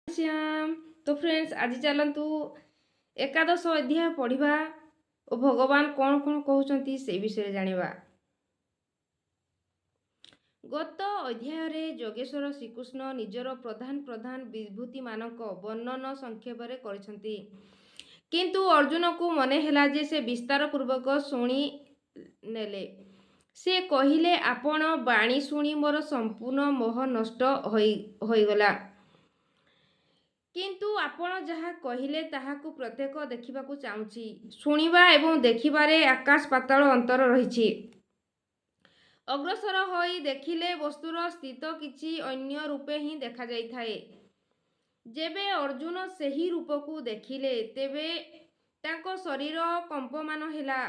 श्याम। तो फ्रेंड्स आज चलतु एकादश अध्याय पढ़ा और भगवान कौन कौन कहते से विषय जानिबा। गत अध्याय जोगेश्वर श्रीकृष्ण निजर प्रधान प्रधान विभूति मानक वर्णन संक्षेप में किंतु अर्जुन को मने हैला जे से विस्तार पूर्वक शुणी नेले। से कहिले आपण बाणी शुणी मोर संपूर्ण मोह नष्ट होईगला, किंतु आपण जहाँ कहिले ताहाकु प्रत्येक देखिबाकु चाहूछि। शुणिबा एवं देखिबारे आकाश पाताल अंतर रहिछि। अग्रसर होई देखिले वस्तुर स्थित किछि अन्य रूपे ही देखा जाइथाए। जेबे अर्जुन सेही रूपकु देखिले तेबे तांको शरीर कंपमान हेला,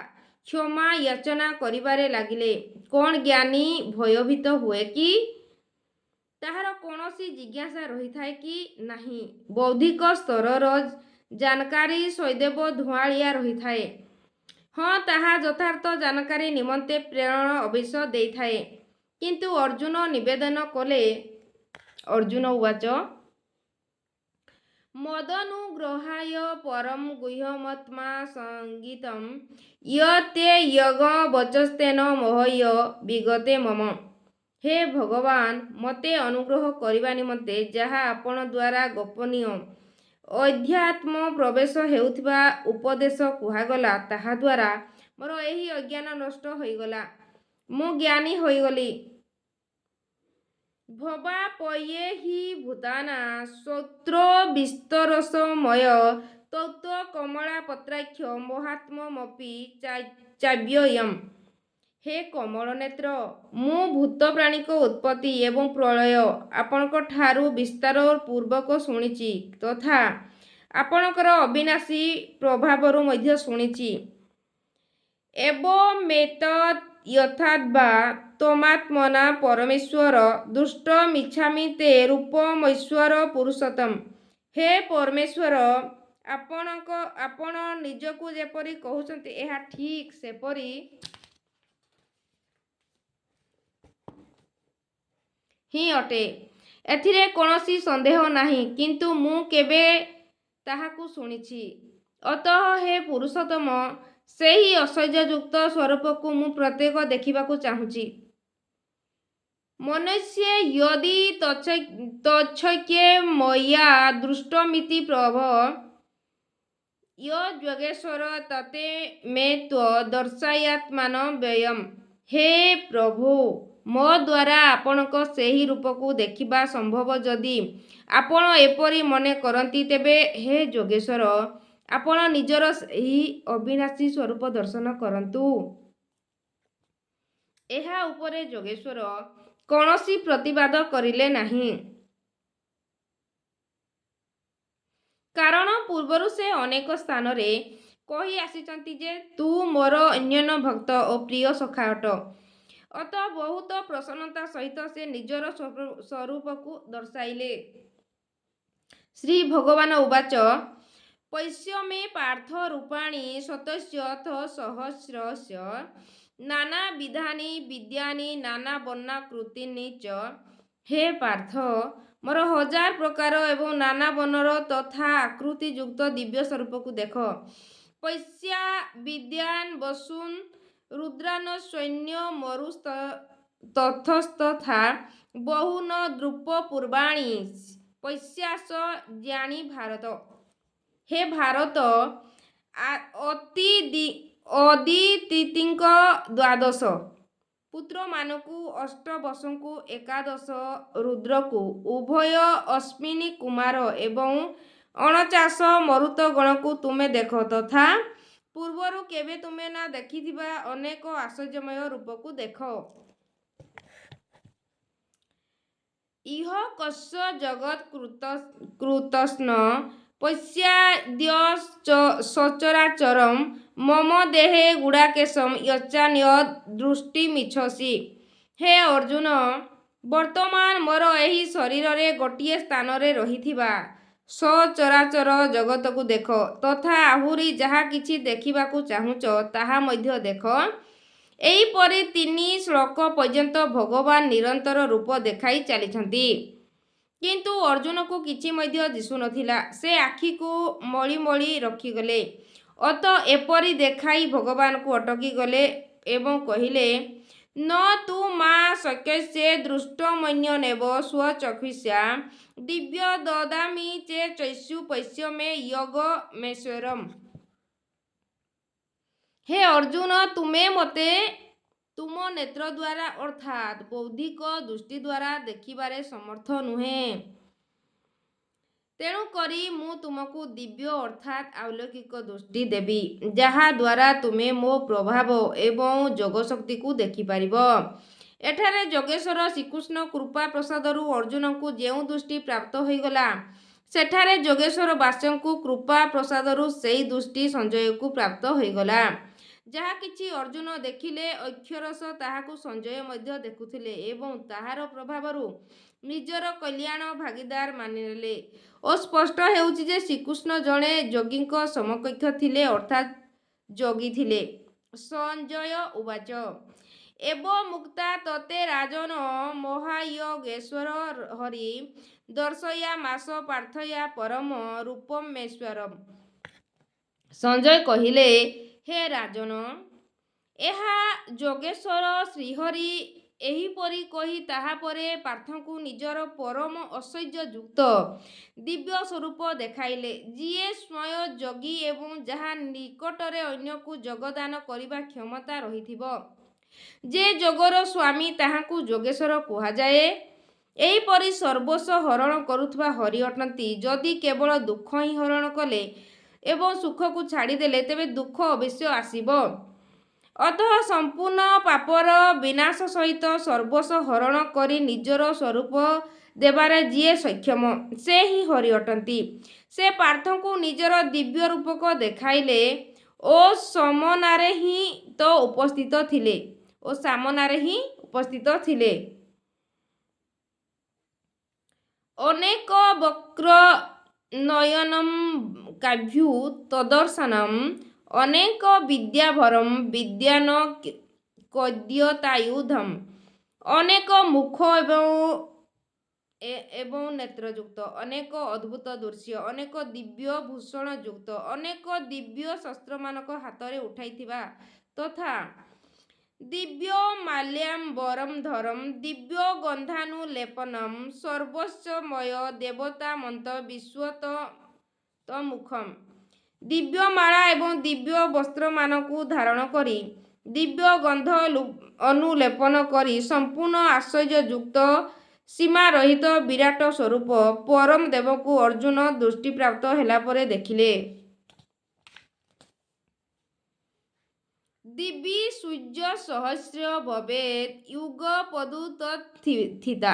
क्षमा याचना करिबारे लागिले। कोन ज्ञानी भयभीत हुए कि ताहार कौनसी जिज्ञासा रही थाए कि नहीं। बौद्धिक स्तर जानकारी सदैव धुआलिया रही थाए। हाँ, ताहा यथार्थ जानकारी निमंते प्रेरणा अवश्य देई थाए। किंतु अर्जुन निवेदन कले। अर्जुन उवाच मदनुग्रहाय परम गुह्यमत्मा संगीतम यते यज्ञ वचस्तेन मोहय विगते मम। हे भगवान, मते अनुग्रह करने निमंते जहाँ आपण द्वारा गोपनीय अध्यात्म प्रवेश हेउथिबा उपदेश कुहागला ताहा द्वारा मोर एही अज्ञान नष्ट होईगला। मु ज्ञानी होईगली। भवा पये हि भूताना सत्रो विस्तरसमय तत्व कमला पत्राक्ष महात्ममपि चाव्ययम्। हे कमल नेत्र, मु भूत प्राणी को उत्पत्ति एवं प्रलय आपणक ठारू विस्तार पूर्वक शुणिछि तथा आपणकर अविनाशी प्रभावरु मध्य शुणिछि। एवमेतत् यथाद्वा त्वमात्मना परमेश्वर दृष्टमिच्छामि ते रूपमैश्वर पुरुषोत्तम। हे परमेश्वर, आपण निजकु जेपरि कहउछन्ति एहा ठीक सेपरि ही अटे, एथिरे कौनसी संदेह नहीं। किंतु मु केबे ताहाकु शुणिछि। अतः हे पुरुषोत्तम, सेही ऐश्वर्ययुक्त स्वरूपकु मु प्रत्येक देखिबाकु चाहूछि। मनुष्य यदि तच्छक्ये मया दृष्टमिति प्रभ योगेश्वर तते मे दर्शयात्मान व्ययम्। हे प्रभु, मो द्वारा आपणक सेही रूपकु देखिबा संभव जदि आपण एपरि मने करंती तेबे हे जोगेश्वर, आपण निजर सेही अविनाशी स्वरूप दर्शन करंतु। एहा उपरे जोगेश्वर कौनसी प्रतिवाद करिले नहीं, कारण पूर्वरु से अनेक स्थान रे कही आसीचंती जे तू मोर अन्यन भक्त और प्रिय सखा अट। अतः बहुत प्रसन्नता सहित से निजर स्वरूप को दर्शाइले। श्री भगवान उवाच पैश्य मे पार्थ रूपाणि शतस्यथ सहस्रस्य नाना विधानि विद्यानि नाना वर्णाकृतीनि च। हे पार्थ, मोर 1000 प्रकार एवं नाना वर्णर तथा आकृति युक्त दिव्य स्वरूप को देख। पैस्या विद्यान वसुन रुद्रान सैन्य मरु तथस्तथा बहुन द्रुप पूर्वाणी पैस्यास ज्ञानी भारत। हे भारत, अदितिंक 12 पुत्र मानकु 8 वसुंकु 11 रुद्रकु उभय अस्मिनी कुमार एवं 49 मरुत गणकु तुमे देख तथा पूर्वरु केबे तुमे ना देखिथिबा अनेक आश्चर्यमय रूपकु देख। इह कस्य जगत कृतस्न पश्याद्य सचराचरम मम देहे गुड़ाकेशम यच्चान्य दृष्टिमिच्छसि। हे अर्जुन, वर्तमान मोर एही शरीर रे गोटिए स्थान रे रहिथिबा सचराचर जगत को देख तथा आहुरी जहा किछि देखिबाकु चाहुच ताहा मध्य देख। एही परि 3 श्लोक पर्यंत भगवान निरंतर रूप देखाई चलिछंती। କିନ୍ତୁ ଅର୍ଜୁନକୁ କିଛି ମଧ୍ୟ ଦିଶୁନଥିଲା। ସେ ଆଖିକୁ ମଳି ମଳି ରଖିଗଲେ। ଅତ ଏପରି ଦେଖାଇ ଭଗବାନଙ୍କୁ ଅଟକିଗଲେ ଏବଂ କହିଲେ, "ନ ତୁ ମା ଶକ୍ୟସ୍ୟ ଦୃଷ୍ଟମନ୍ୟନେବ ସ୍ୱଚକ୍ଷୁଷା ଦିବ୍ୟ ଦଦାମି ଚୈଷୁ ପଶ୍ୟ ମେ ୟୋଗମେଶ୍ୱରମ୍।" ହେ ଅର୍ଜୁନ, ତୁମେ ମୋତେ ତୁମ ନେତ୍ର ଦ୍ୱାରା ଅର୍ଥାତ୍ ବୌଦ୍ଧିକ ଦୃଷ୍ଟି ଦ୍ୱାରା ଦେଖିବାରେ ସମର୍ଥ ନୁହେଁ। ତେଣୁକରି ମୁଁ ତୁମକୁ ଦିବ୍ୟ ଅର୍ଥାତ୍ ଆଲୌକିକ ଦୃଷ୍ଟି ଦେବି, ଯାହା ଦ୍ୱାରା ତୁମେ ମୋ ପ୍ରଭାବ ଏବଂ ଯୋଗଶକ୍ତିକୁ ଦେଖିପାରିବ। ଏଠାରେ ଯୋଗେଶ୍ୱର ଶ୍ରୀକୃଷ୍ଣ କୃପା ପ୍ରସାଦରୁ ଅର୍ଜୁନଙ୍କୁ ଯେଉଁ ଦୃଷ୍ଟି ପ୍ରାପ୍ତ ହୋଇଗଲା, ସେଠାରେ ଯୋଗେଶ୍ୱର ବାସଙ୍କୁ କୃପା ପ୍ରସାଦରୁ ସେହି ଦୃଷ୍ଟି ସଞ୍ଜୟକୁ ପ୍ରାପ୍ତ ହୋଇଗଲା। ଯାହା କିଛି ଅର୍ଜୁନ ଦେଖିଲେ, ଅକ୍ଷରଶ ତାହାକୁ ସଞ୍ଜୟ ମଧ୍ୟ ଦେଖୁଥିଲେ ଏବଂ ତାହାର ପ୍ରଭାବରୁ ନିଜର କଲ୍ୟାଣ ଭାଗୀଦାର ମାନିନେଲେ ଓ ସ୍ପଷ୍ଟ ହେଉଛି ଯେ ଶ୍ରୀକୃଷ୍ଣ ଜଣେ ଯୋଗୀଙ୍କ ସମକକ୍ଷ ଥିଲେ ଅର୍ଥାତ୍ ଯୋଗୀ ଥିଲେ। ସଞ୍ଜୟ ଉବାଚ ଏବ ମୁକ୍ତା ତତେ ରାଜନ ମହାୟୋଗେଶ୍ୱର ହରି ଦର୍ଶୟାମାସ ପ୍ରାର୍ଥୟା ପରମ ରୂପମେଶ୍ୱରମ୍। ସଞ୍ଜୟ କହିଲେ, ହେ ରାଜନ, ଏହା ଯୋଗେଶ୍ୱର ଶ୍ରୀହରି ଏହିପରି କହି ତାହାପରେ ପାର୍ଥଙ୍କୁ ନିଜର ପରମ ଐଶ୍ୱର୍ଯ୍ୟଯୁକ୍ତ ଦିବ୍ୟ ସ୍ୱରୂପ ଦେଖାଇଲେ, ଯିଏ ସ୍ୱୟଂ ଯୋଗୀ ଏବଂ ଯାହା ନିକଟରେ ଅନ୍ୟକୁ ଯୋଗଦାନ କରିବା କ୍ଷମତା ରହିଥିବ। ଯେ ଯୋଗର ସ୍ୱାମୀ ତାହାଙ୍କୁ ଯୋଗେଶ୍ୱର କୁହାଯାଏ। ଏହିପରି ସର୍ବସ୍ୱ ହରଣ କରୁଥିବା ହରି ଅଟନ୍ତି। ଯଦି କେବଳ ଦୁଃଖ ହିଁ ହରଣ କଲେ ଏବଂ ସୁଖକୁ ଛାଡ଼ିଦେଲେ, ତେବେ ଦୁଃଖ ଅବଶ୍ୟ ଆସିବ। ଅତଃ ସମ୍ପୂର୍ଣ୍ଣ ପାପର ବିନାଶ ସହିତ ସର୍ବସ୍ୱ ହରଣ କରି ନିଜର ସ୍ୱରୂପ ଦେବାରେ ଯିଏ ସକ୍ଷମ, ସେ ହିଁ ହରି ଅଟନ୍ତି। ସେ ପାର୍ଥଙ୍କୁ ନିଜର ଦିବ୍ୟ ରୂପକ ଦେଖାଇଲେ ଓ ସାମନାରେ ହିଁ ଉପସ୍ଥିତ ଥିଲେ। ଅନେକ ବକ୍ର ନୟନମ୍ କାଭ୍ୟୁ ତଦର୍ଶନମ୍ ଅନେକ ବିଦ୍ୟାଭରମ୍ ବିଦ୍ୟାନ କଦ୍ୟତାୟୁଧମ୍। ଅନେକ ମୁଖ ଏବଂ ନେତ୍ରଯୁକ୍ତ, ଅନେକ ଅଦ୍ଭୁତ ଦୃଶ୍ୟ, ଅନେକ ଦିବ୍ୟ ଭୂଷଣଯୁକ୍ତ, ଅନେକ ଦିବ୍ୟ ଶସ୍ତ୍ରମାନଙ୍କ ହାତରେ ଉଠାଇଥିବା ତଥା ଦିବ୍ୟ ମାଲ୍ୟାମ୍ବରଧରମ୍ ଦିବ୍ୟ ଗନ୍ଧାନୁଲେପନମ୍ ସର୍ବସ୍ୱମୟ ଦେବତାମନ୍ତ ବିଶ୍ୱତମୁଖମ୍। ଦିବ୍ୟମାଳା ଏବଂ ଦିବ୍ୟ ବସ୍ତ୍ରମାନଙ୍କୁ ଧାରଣ କରି, ଦିବ୍ୟ ଗନ୍ଧ ଅନୁଲେପନ କରି, ସମ୍ପୂର୍ଣ୍ଣ ଐଶ୍ୱର୍ଯ୍ୟଯୁକ୍ତ ସୀମାରହିତ ବିରାଟ ସ୍ୱରୂପ ପରମ ଦେବଙ୍କୁ ଅର୍ଜୁନ ଦୃଷ୍ଟିପ୍ରାପ୍ତ ହେଲାପରେ ଦେଖିଲେ। ଦିବି ସୂର୍ଯ୍ୟସହସ୍ର ଭବେତ୍ ୟୁଗପଦୁତ୍ଥିତା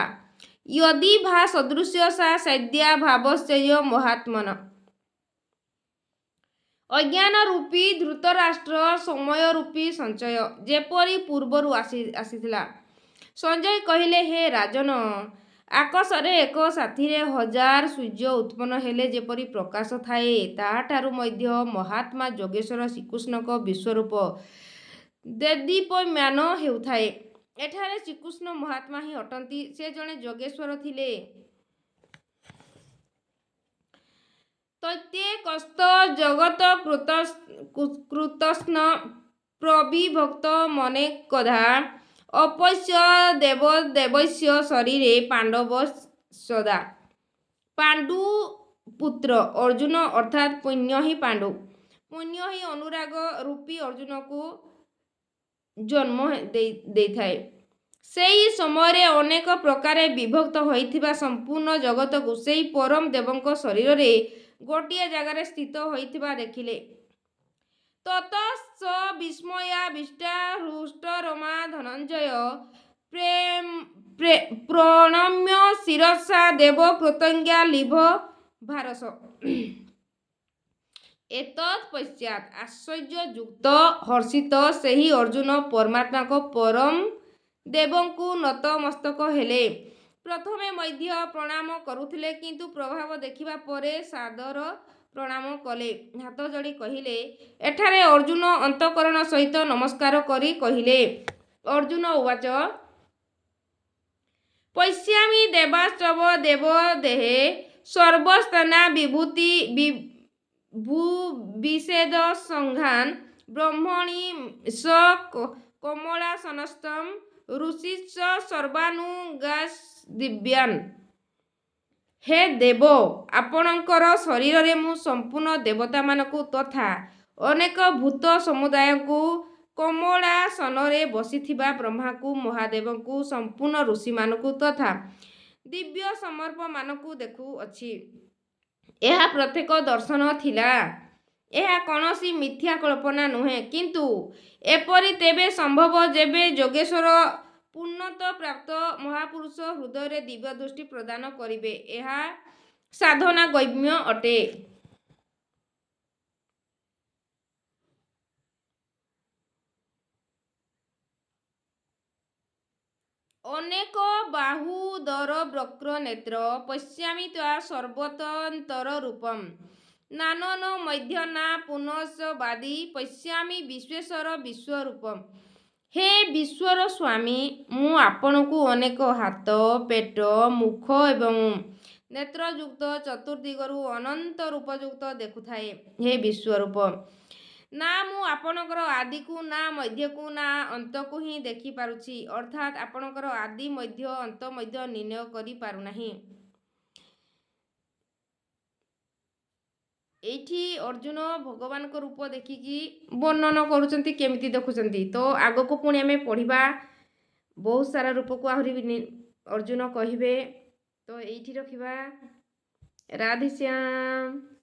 ୟଦି ଭା ସଦୃଶା ସା ସଦ୍ୟା ଭାବସ୍ୟ ମହାତ୍ମନଃ। ଅଜ୍ଞାନରୂପୀ ଧୃତରାଷ୍ଟ୍ର ସମୟରୂପୀ ସଞ୍ଚୟ ଯେପରି ପୂର୍ବରୁ ଆସିଥିଲା। ସଞ୍ଜୟ କହିଲେ, ହେ ରାଜନ, ଆକାଶରେ ଏକ ସାଥିରେ ହଜାର ସୂର୍ଯ୍ୟ ଉତ୍ପନ୍ନ ହେଲେ ଯେପରି ପ୍ରକାଶ ଥାଏ, ତାହାଠାରୁ ମଧ୍ୟ ମହାତ୍ମା ଯୋଗେଶ୍ୱର ଶ୍ରୀକୃଷ୍ଣଙ୍କ ବିଶ୍ୱରୂପ ଦେଦୀପ୍ୟମାନ ହେଉଥାଏ। ଏଠାରେ ଶ୍ରୀକୃଷ୍ଣ ମହାତ୍ମା ହିଁ ଅଟନ୍ତି। ସେ ଜଣେ ଯୋଗେଶ୍ୱର ଥିଲେ। ତୈତ୍ୟେକସ୍ତ ଜଗତ୍କୃତ୍ସ୍ନ ପ୍ରବିଭକ୍ତମନେକଧା ଅପଶ୍ୟ ଦେବଦେବସ୍ୟ ଶରୀରେ ପାଣ୍ଡବ ସଦା। ପାଣ୍ଡୁପୁତ୍ର ଅର୍ଜୁନ ଅର୍ଥାତ୍ ପୁଣ୍ୟ ହିଁ ପାଣ୍ଡୁ। ପୁଣ୍ୟ ହିଁ ଅନୁରାଗ ରୂପୀ ଅର୍ଜୁନକୁ ଜନ୍ମ ଦେଇଥାଏ। ସେହି ସମୟରେ ଅନେକ ପ୍ରକାରେ ବିଭକ୍ତ ହୋଇଥିବା ସମ୍ପୂର୍ଣ୍ଣ ଜଗତକୁ ସେହି ପରମ ଦେବଙ୍କ ଶରୀରରେ ଗୋଟିଏ ଜାଗାରେ ସ୍ଥିତ ହୋଇଥିବା ଦେଖିଲେ। ତତଃ ସ ବିସ୍ମୟାବିଷ୍ଟ ହୃଷ୍ଟରୋମା ଧନଞ୍ଜୟ ପ୍ರಣମ୍ୟ ଶିରସା ଦେବ କୃତଜ୍ଞା ଲିଭ ଭାରସ। ଏତତ୍ ପଶ୍ଚାତ୍ ଐଶ୍ୱର୍ଯ୍ୟଯୁକ୍ତ ହର୍ଷିତ ସେହି ଅର୍ଜୁନ ପରମାତ୍ମାଙ୍କ ପରମ ଦେବଙ୍କୁ ନତମସ୍ତକ ହେଲେ। ପ୍ରଥମେ ମଧ୍ୟ ପ୍ରଣାମ କରୁଥିଲେ, କିନ୍ତୁ ପ୍ରଭାବ ଦେଖିବା ପରେ ସାଦର ପ୍ରଣାମ କଲେ। ହାତଯୋଡ଼ି କହିଲେ। ଏଠାରେ ଅର୍ଜୁନ ଅନ୍ତଃକରଣ ସହିତ ନମସ୍କାର କରି କହିଲେ। ଅର୍ଜୁନ ଉବାଚ पश्यामि देवास्तव देव देहे सर्वस्थाना विभूति विभुविषेद संघान ब्रह्मणि स कमलासनस्थं ऋषिश्च सर्वानुगास दिव्यान्। हे देव, ଆପଣଙ୍କର ଶରୀରରେ ମୁଁ ସମ୍ପୂର୍ଣ୍ଣ ଦେବତାମାନଙ୍କୁ ତଥା ଅନେକ ଭୂତ ସମୁଦାୟଙ୍କୁ, କମଳାସନରେ ବସିଥିବା ବ୍ରହ୍ମାକୁ, ମହାଦେବଙ୍କୁ, ସମ୍ପୂର୍ଣ୍ଣ ଋଷିମାନଙ୍କୁ ତଥା ଦିବ୍ୟ ସମର୍ପମାନଙ୍କୁ ଦେଖୁଅଛି। ଏହା ପ୍ରତ୍ୟେକ ଦର୍ଶନ ଥିଲା। ଏହା କୌଣସି ମିଥ୍ୟା କଳ୍ପନା ନୁହେଁ। କିନ୍ତୁ ଏପରି ତେବେ ସମ୍ଭବ ଯେବେ ଯୋଗେଶ୍ୱର ପୂର୍ଣ୍ଣତ୍ୱ ପ୍ରାପ୍ତ ମହାପୁରୁଷ ହୃଦୟରେ ଦିବ୍ୟ ଦୃଷ୍ଟି ପ୍ରଦାନ କରିବେ। ଏହା ସାଧନା ଗମ୍ୟ ଅଟେ। ଅନେକ ବାହୁଦର ବକ୍ର ନେତ୍ର ପଶ୍ୟାମି ତ୍ୱା ସର୍ବତନ୍ତର ରୂପମ୍ ନାନନ ମଧ୍ୟନା ପୁନଃସବାଦି ପଶ୍ୟାମି ବିଶ୍ୱେଶ୍ୱର ବିଶ୍ୱରୂପମ୍। ହେ ବିଶ୍ୱର ସ୍ୱାମୀ, ମୁଁ ଆପଣଙ୍କୁ ଅନେକ ହାତ, ପେଟ, ମୁଖ ଏବଂ ନେତ୍ରଯୁକ୍ତ ଚତୁର୍ଦିଗରୁ ଅନନ୍ତ ରୂପଯୁକ୍ତ ଦେଖୁଥାଏ। ହେ ବିଶ୍ୱରୂପ, ନା ମୁଁ ଆପଣଙ୍କର ଆଦିକୁ, ନା ମଧ୍ୟକୁ, ନା ଅନ୍ତକୁ ହିଁ ଦେଖିପାରୁଛି, ଅର୍ଥାତ୍ ଆପଣଙ୍କର ଆଦି ମଧ୍ୟ ଅନ୍ତ ମଧ୍ୟ ନିର୍ଣ୍ଣୟ କରିପାରୁନାହିଁ। ଏଇଠି ଅର୍ଜୁନ ଭଗବାନଙ୍କ ରୂପ ଦେଖିକି ବର୍ଣ୍ଣନ କରୁଛନ୍ତି କେମିତି ଦେଖୁଛନ୍ତି। ତ ଆଗକୁ ପୁଣି ଆମେ ପଢ଼ିବା ବହୁତ ସାରା ରୂପକୁ ଆହୁରି ଅର୍ଜୁନ କହିବେ। ତ ଏଇଠି ରଖିବା। ରାଧେଶ୍ୟାମ।